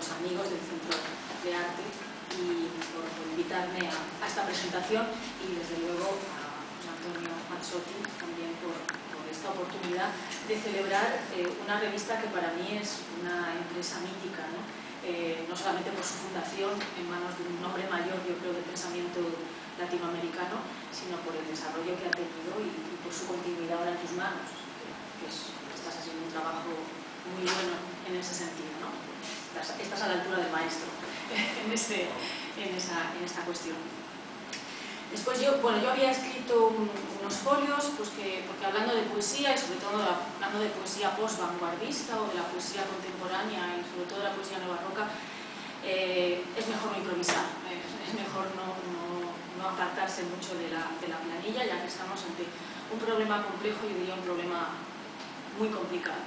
los amigos del Centro de Arte y por invitarme a esta presentación, y desde luego a José Antonio Mazzotti también por esta oportunidad de celebrar una revista que para mí es una empresa mítica, ¿no? No solamente por su fundación en manos de un hombre mayor, yo creo, de pensamiento latinoamericano, sino por el desarrollo que ha tenido y por su continuidad ahora en tus manos, que estás haciendo un trabajo muy bueno en ese sentido, ¿no? Estás a la altura del maestro en esta cuestión. Después yo había escrito unos folios, pues porque hablando de poesía, y sobre todo hablando de poesía post-vanguardista o de la poesía contemporánea y sobre todo de la poesía neobarroca, es mejor no improvisar, es mejor no apartarse mucho de la planilla, ya que estamos ante un problema complejo, yo diría un problema muy complicado.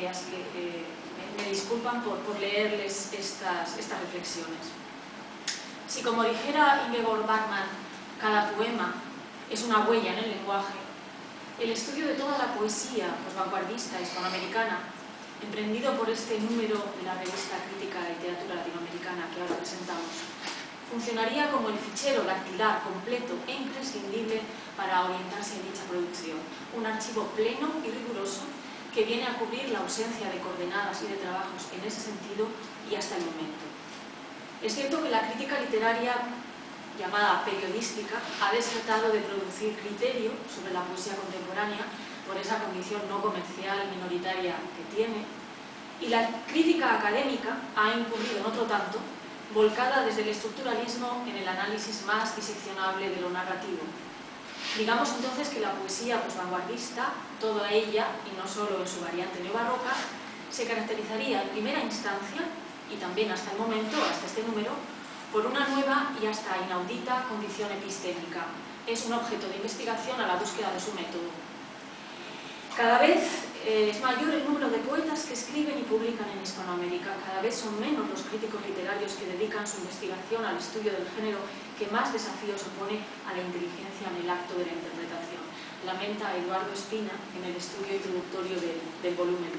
Así que me disculpan por leerles estas reflexiones. Si, como dijera Ingeborg Bachmann, cada poema es una huella en el lenguaje, el estudio de toda la poesía posvanguardista hispanoamericana, emprendido por este número de la revista Crítica de Literatura Latinoamericana que ahora presentamos, funcionaría como el fichero dactilar completo e imprescindible para orientarse en dicha producción, un archivo pleno y riguroso que viene a cubrir la ausencia de coordenadas y de trabajos en ese sentido y hasta el momento. Es cierto que la crítica literaria, llamada periodística, ha desatado de producir criterio sobre la poesía contemporánea por esa condición no comercial minoritaria que tiene, y la crítica académica ha incurrido en otro tanto, volcada desde el estructuralismo en el análisis más diseccionable de lo narrativo. Digamos entonces que la poesía posvanguardista, toda ella, y no solo en su variante neobarroca, se caracterizaría en primera instancia, y también hasta el momento, hasta este número, por una nueva y hasta inaudita condición epistémica. Es un objeto de investigación a la búsqueda de su método. Cada vez es mayor el número de poetas que escriben y publican en Hispanoamérica. Cada vez son menos los críticos literarios que dedican su investigación al estudio del género que más desafíos opone a la inteligencia en el acto de la interpretación. Lamenta Eduardo Espina en el estudio introductorio del volumen.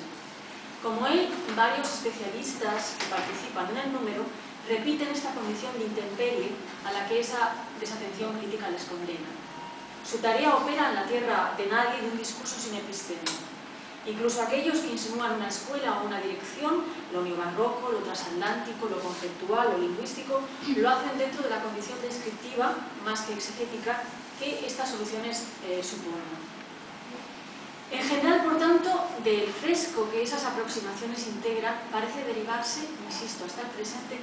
Como él, varios especialistas que participan en el número repiten esta condición de intemperie a la que esa desatención crítica les condena. Su tarea opera en la tierra de nadie de un discurso sin epistema. Incluso aquellos que insinúan una escuela o una dirección, lo neobarroco, lo transatlántico, lo conceptual, lo lingüístico, lo hacen dentro de la condición descriptiva, más que exegética, que estas soluciones suponen. En general, por tanto, del fresco que esas aproximaciones integran, parece derivarse, insisto, hasta el presente,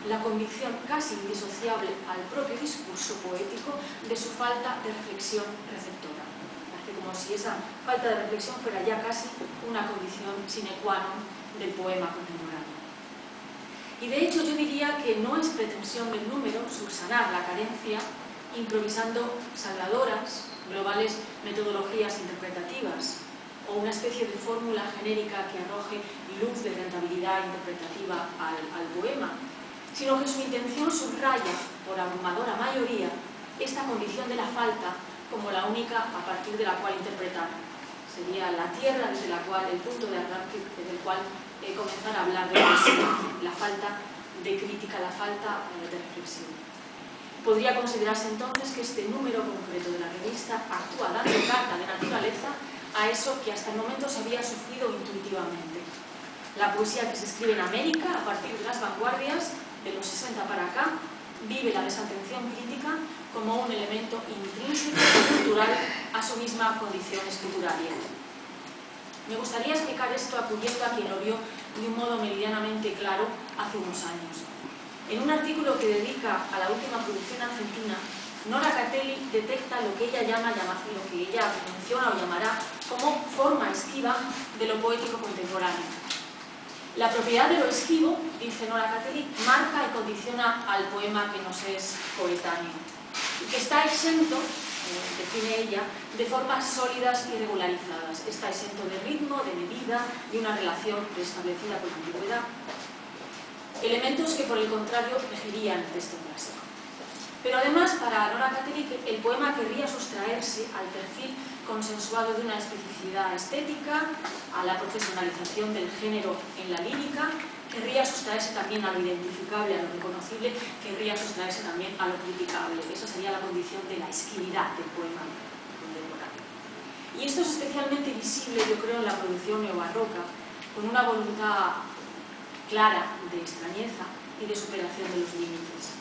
la convicción casi indisociable al propio discurso poético de su falta de reflexión receptora. Parece como si esa falta de reflexión fuera ya casi una condición sine qua non del poema contemporáneo. Y de hecho yo diría que no es pretensión del número subsanar la carencia improvisando salvadoras, globales metodologías interpretativas o una especie de fórmula genérica que arroje luz de rentabilidad interpretativa al poema, sino que su intención subraya, por abrumadora mayoría, esta condición de la falta como la única a partir de la cual interpretar. Sería la tierra desde la cual, el punto de arranque desde el cual comenzar a hablar de poesía, la falta de crítica, la falta de reflexión. Podría considerarse entonces que este número concreto de la revista actúa dando carta de naturaleza a eso que hasta el momento se había sufrido intuitivamente. La poesía que se escribe en América, a partir de las vanguardias, de los 60 para acá, vive la desatención crítica como un elemento intrínseco y cultural a su misma condición escrituraria. Me gustaría explicar esto acudiendo a quien lo vio de un modo meridianamente claro hace unos años. En un artículo que dedica a la última producción argentina, Nora Catelli detecta lo que ella lo que ella menciona o llamará como forma esquiva de lo poético contemporáneo. La propiedad de lo esquivo, dice Nora Catelli, marca y condiciona al poema que nos es coetáneo, y que está exento, define ella, de formas sólidas y regularizadas. Está exento de ritmo, de medida y una relación preestablecida con la antigüedad. Elementos que, por el contrario, regirían el texto clásico. Pero además, para Nora Catterick, el poema querría sustraerse al perfil consensuado de una especificidad estética, a la profesionalización del género en la lírica, querría sustraerse también a lo identificable, a lo reconocible, querría sustraerse también a lo criticable. Esa sería la condición de la esquividad del poema contemporáneo. Y esto es especialmente visible, yo creo, en la producción neobarroca, con una voluntad clara de extrañeza y de superación de los límites.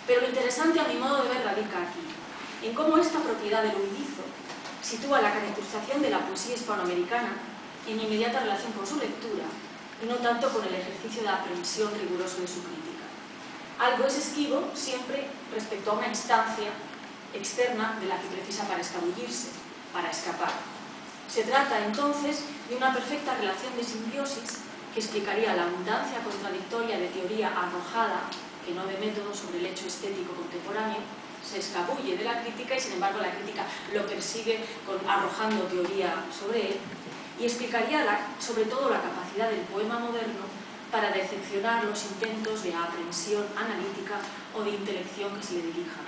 Pero lo interesante, a mi modo de ver, radica aquí, en cómo esta propiedad del huidizo sitúa la caracterización de la poesía hispanoamericana en inmediata relación con su lectura, y no tanto con el ejercicio de aprehensión riguroso de su crítica. Algo es esquivo siempre respecto a una instancia externa de la que precisa para escabullirse, para escapar. Se trata entonces de una perfecta relación de simbiosis que explicaría la abundancia contradictoria de teoría arrojada, que no de método, sobre el hecho estético contemporáneo, se escabulle de la crítica y sin embargo la crítica lo persigue arrojando teoría sobre él, y explicaría sobre todo la capacidad del poema moderno para decepcionar los intentos de aprehensión analítica o de intelección que se le dirijan.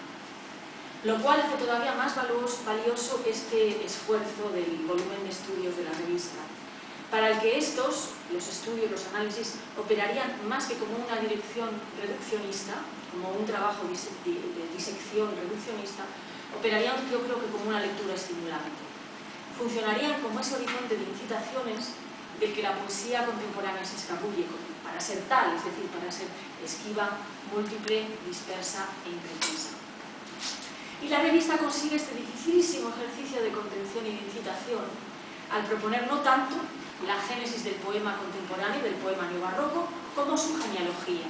Lo cual hace todavía más valioso este esfuerzo del volumen de estudios de la revista, para el que estos, los estudios, los análisis, operarían más que como una dirección reduccionista, como un trabajo de disección reduccionista, operarían, yo creo, que como una lectura estimulante. Funcionarían como ese horizonte de incitaciones del que la poesía contemporánea se escabulle para ser tal, es decir, para ser esquiva, múltiple, dispersa e imprecisa. Y la revista consigue este dificilísimo ejercicio de contención y de incitación al proponer no tanto la génesis del poema contemporáneo, del poema neobarroco, como su genealogía.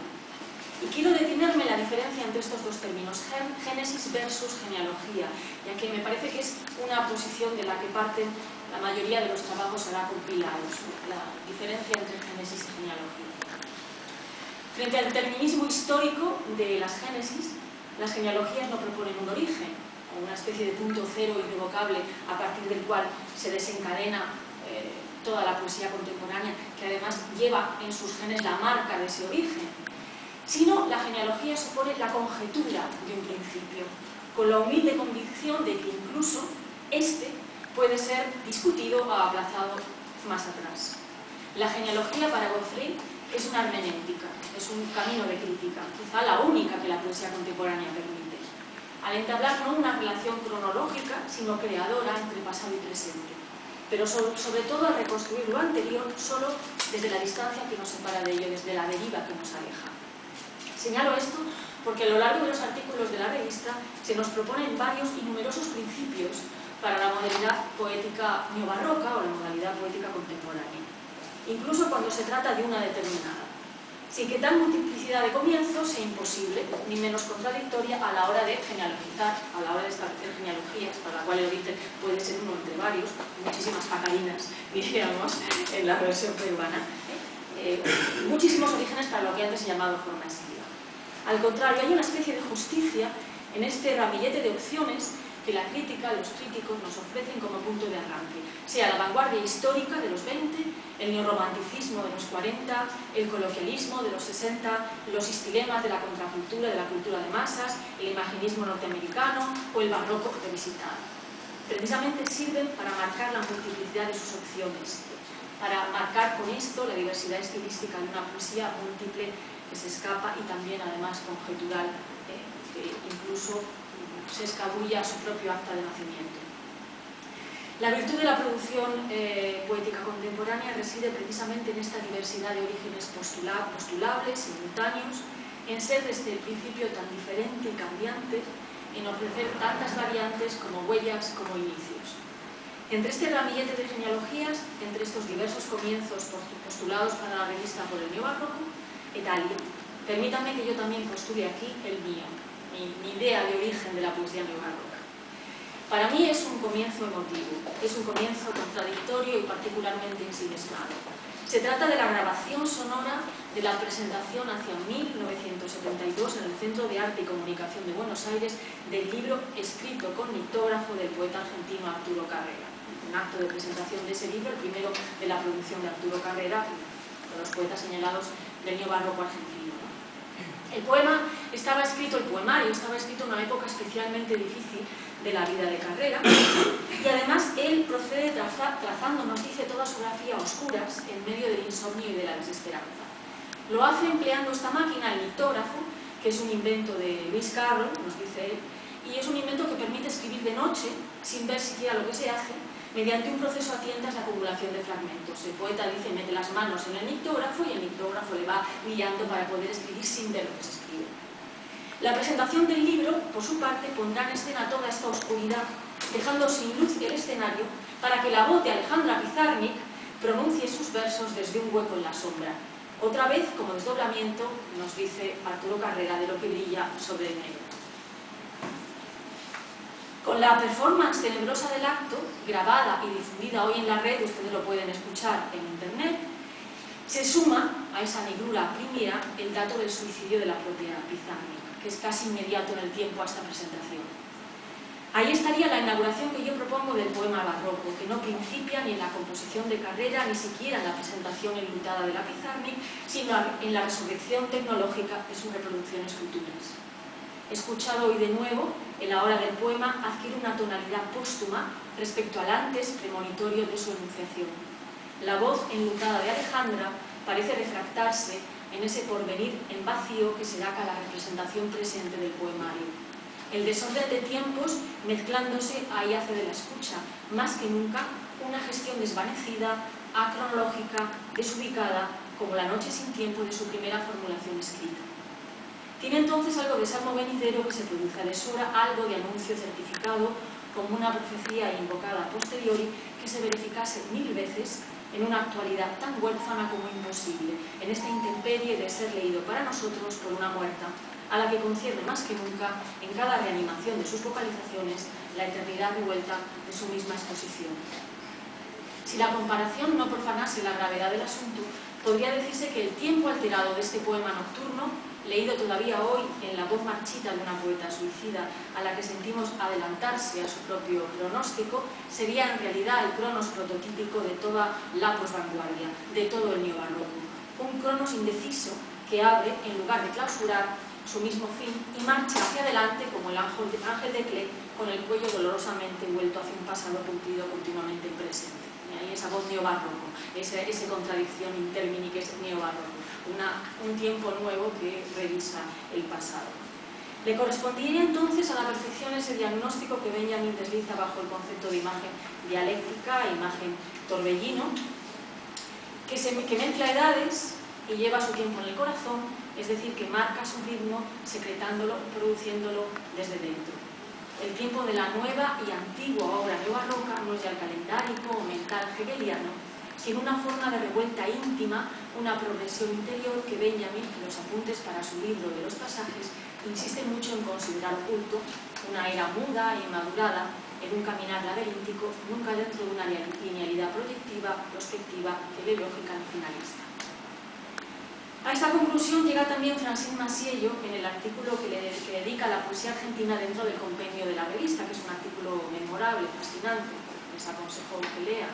Y quiero detenerme en la diferencia entre estos dos términos, génesis versus genealogía, ya que me parece que es una posición de la que parten la mayoría de los trabajos ahora compilados, la diferencia entre génesis y genealogía. Frente al determinismo histórico de las génesis, las genealogías no proponen un origen, o una especie de punto cero irrevocable a partir del cual se desencadena toda la poesía contemporánea, que además lleva en sus genes la marca de ese origen, sino la genealogía supone la conjetura de un principio, con la humilde convicción de que incluso este puede ser discutido o aplazado más atrás. La genealogía para Godfrey es una hermenéutica, es un camino de crítica, quizá la única que la poesía contemporánea permite, al entablar no una relación cronológica, sino creadora entre pasado y presente, pero sobre todo al reconstruir lo anterior solo desde la distancia que nos separa de ello, desde la deriva que nos aleja. Señalo esto porque a lo largo de los artículos de la revista se nos proponen varios y numerosos principios para la modalidad poética neobarroca o la modalidad poética contemporánea, incluso cuando se trata de una determinada, sin que tal multiplicidad de comienzos sea imposible ni menos contradictoria a la hora de genealogizar, a la hora de establecer genealogías, para la cual el origen puede ser uno entre varios, muchísimas pacarinas, diríamos, en la versión peruana, muchísimos orígenes para lo que antes se llamaba forma esquiva. Al contrario, hay una especie de justicia en este ramillete de opciones que la crítica, los críticos nos ofrecen como punto de arranque, sea la vanguardia histórica de los 20, el neorromanticismo de los 40, el coloquialismo de los 60, los istilemas de la contracultura, de la cultura de masas, el imaginismo norteamericano o el barroco revisitado. Precisamente sirven para marcar la multiplicidad de sus opciones, para marcar con esto la diversidad estilística de una poesía múltiple que se escapa y también además conjetural, que incluso se escabulla a su propio acta de nacimiento. La virtud de la producción poética contemporánea reside precisamente en esta diversidad de orígenes postulables, simultáneos, en ser desde el principio tan diferente y cambiante, en ofrecer tantas variantes como huellas como inicios. Entre este ramillete de genealogías, entre estos diversos comienzos postulados para la revista por el neobarroco, Italia. Permítanme que yo también postule aquí el mío, mi idea de origen de la poesía neobarroca. Para mí es un comienzo emotivo, es un comienzo contradictorio y particularmente ensimismado. Se trata de la grabación sonora de la presentación hacia 1972 en el Centro de Arte y Comunicación de Buenos Aires del libro escrito con litógrafo del poeta argentino Arturo Carrera. Un acto de presentación de ese libro, el primero de la producción de Arturo Carrera, de los poetas señalados del neobarroco argentino. El poemario estaba escrito en una época especialmente difícil de la vida de Carrera, y además él procede trazando, nos dice, toda su grafía a oscuras en medio del insomnio y de la desesperanza. Lo hace empleando esta máquina, el nictógrafo, que es un invento de Lewis Carroll, nos dice él, y es un invento que permite escribir de noche, sin ver siquiera lo que se hace, mediante un proceso a tientas de acumulación de fragmentos. El poeta dice, mete las manos en el nictógrafo y el nictógrafo le va guiando para poder escribir sin ver lo que se escribe. La presentación del libro, por su parte, pondrá en escena toda esta oscuridad, dejando sin luz el escenario para que la voz de Alejandra Pizarnik pronuncie sus versos desde un hueco en la sombra. Otra vez, como desdoblamiento, nos dice Arturo Carrera de lo que brilla sobre el negro. Con la performance tenebrosa del acto, grabada y difundida hoy en la red, ustedes lo pueden escuchar en internet, se suma a esa negrura primera el dato del suicidio de la propia Pizarnik, que es casi inmediato en el tiempo a esta presentación. Ahí estaría la inauguración que yo propongo del poema barroco, que no principia ni en la composición de Carrera, ni siquiera en la presentación enlutada de la Pizarnik, sino en la resurrección tecnológica de sus reproducciones futuras. Escuchado hoy de nuevo, en la hora del poema adquiere una tonalidad póstuma respecto al antes premonitorio de su enunciación. La voz enlutada de Alejandra parece refractarse en ese porvenir en vacío que se da a la representación presente del poemario. El desorden de tiempos mezclándose ahí hace de la escucha, más que nunca, una gestión desvanecida, acronológica, desubicada, como la noche sin tiempo de su primera formulación escrita. Tiene entonces algo de salmo venidero que se produce a deshora, algo de anuncio certificado, como una profecía invocada a posteriori que se verificase 1000 veces en una actualidad tan huérfana como imposible, en esta intemperie de ser leído para nosotros por una muerta, a la que concierne más que nunca, en cada reanimación de sus vocalizaciones, la eternidad revuelta de su misma exposición. Si la comparación no profanase la gravedad del asunto, podría decirse que el tiempo alterado de este poema nocturno, leído todavía hoy en la voz marchita de una poeta suicida a la que sentimos adelantarse a su propio pronóstico, sería en realidad el cronos prototípico de toda la posvanguardia, de todo el neobarroco. Un cronos indeciso que abre, en lugar de clausurar, su mismo fin y marcha hacia adelante como el ángel de Klee, con el cuello dolorosamente vuelto hacia un pasado cumplido continuamente en presente. Y ahí esa voz neobarroco, esa contradicción intermini que es neobarroco. Un tiempo nuevo que revisa el pasado. Le correspondería entonces a la perfección ese diagnóstico que Benjamin desliza bajo el concepto de imagen dialéctica, imagen torbellino, que mezcla edades y lleva su tiempo en el corazón, es decir, que marca su ritmo secretándolo, produciéndolo desde dentro. El tiempo de la nueva y antigua obra neobarroca no es ya el calendárico o mental hegeliano, sino una forma de revuelta íntima, una progresión interior que Benjamin, en los apuntes para su libro de los pasajes, insiste mucho en considerar oculto, una era muda e inmadurada, en un caminar laberíntico, nunca dentro de una linealidad proyectiva, prospectiva, teleológica ni finalista. A esta conclusión llega también Francine Masiello en el artículo que dedica a la poesía argentina dentro del compendio de la revista, que es un artículo memorable, fascinante, les aconsejo que lean.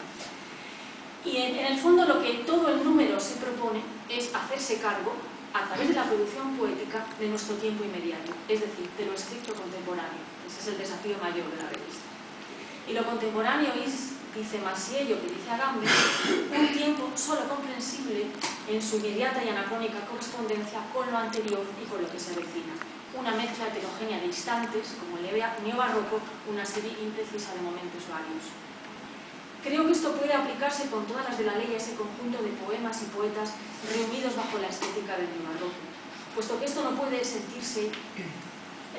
Y en el fondo lo que todo el número se propone es hacerse cargo, a través de la producción poética, de nuestro tiempo inmediato, es decir, de lo escrito contemporáneo. Ese es el desafío mayor de la revista. Y lo contemporáneo es, dice Masiello, que dice Agamben, un tiempo solo comprensible en su inmediata y anacrónica correspondencia con lo anterior y con lo que se avecina. Una mezcla heterogénea de instantes, como el neobarroco, una serie imprecisa de momentos varios. Creo que esto puede aplicarse con todas las de la ley a ese conjunto de poemas y poetas reunidos bajo la estética del neobarroco, puesto que esto no puede sentirse,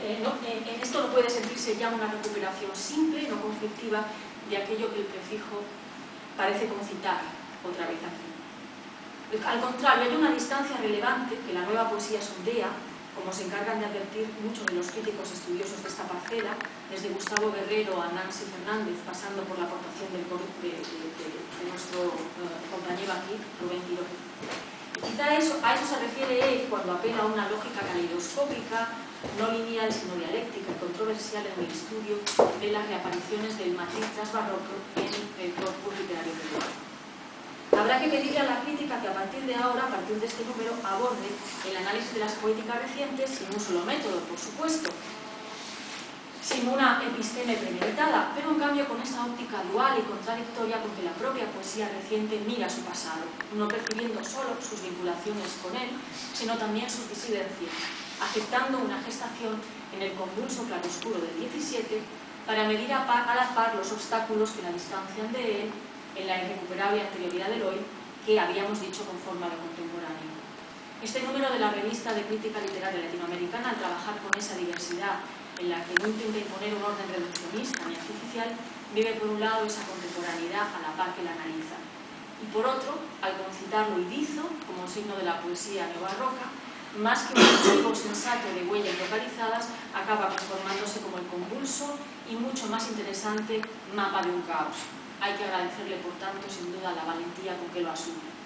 en esto no puede sentirse ya una recuperación simple, no conflictiva, de aquello que el prefijo parece concitar otra vez aquí. Al contrario, hay una distancia relevante que la nueva poesía sondea, como se encargan de advertir muchos de los críticos estudiosos de esta parcela, desde Gustavo Guerrero a Nancy Fernández, pasando por la aportación de nuestro compañero aquí, Rubén Quiró. Quizá a eso se refiere él cuando apela a una lógica caleidoscópica, no lineal sino dialéctica y controversial en el estudio de las reapariciones del matiz trasbarroco en el corpus literario peruano. Habrá que pedirle a la crítica que a partir de de ahora, a partir de este número, aborde el análisis de las poéticas recientes sin un solo método, por supuesto, sin una episteme premeditada, pero en cambio con esa óptica dual y contradictoria con que la propia poesía reciente mira su pasado, no percibiendo solo sus vinculaciones con él, sino también sus disidencias, aceptando una gestación en el convulso claroscuro del 17 para medir a la par los obstáculos que la distancian de él en la irrecuperable anterioridad del hoy que habíamos dicho conforme a lo contemporáneo. Este número de la revista de crítica literaria latinoamericana, al trabajar con esa diversidad en la que no intenta imponer un orden reduccionista ni artificial, vive por un lado esa contemporaneidad a la par que la analiza, y por otro, al concitar lo idizo como signo de la poesía neobarroca, más que un archivo sensato de huellas localizadas, acaba conformándose como el convulso y mucho más interesante mapa de un caos. Hay que agradecerle, por tanto, sin duda, la valentía con que lo asume.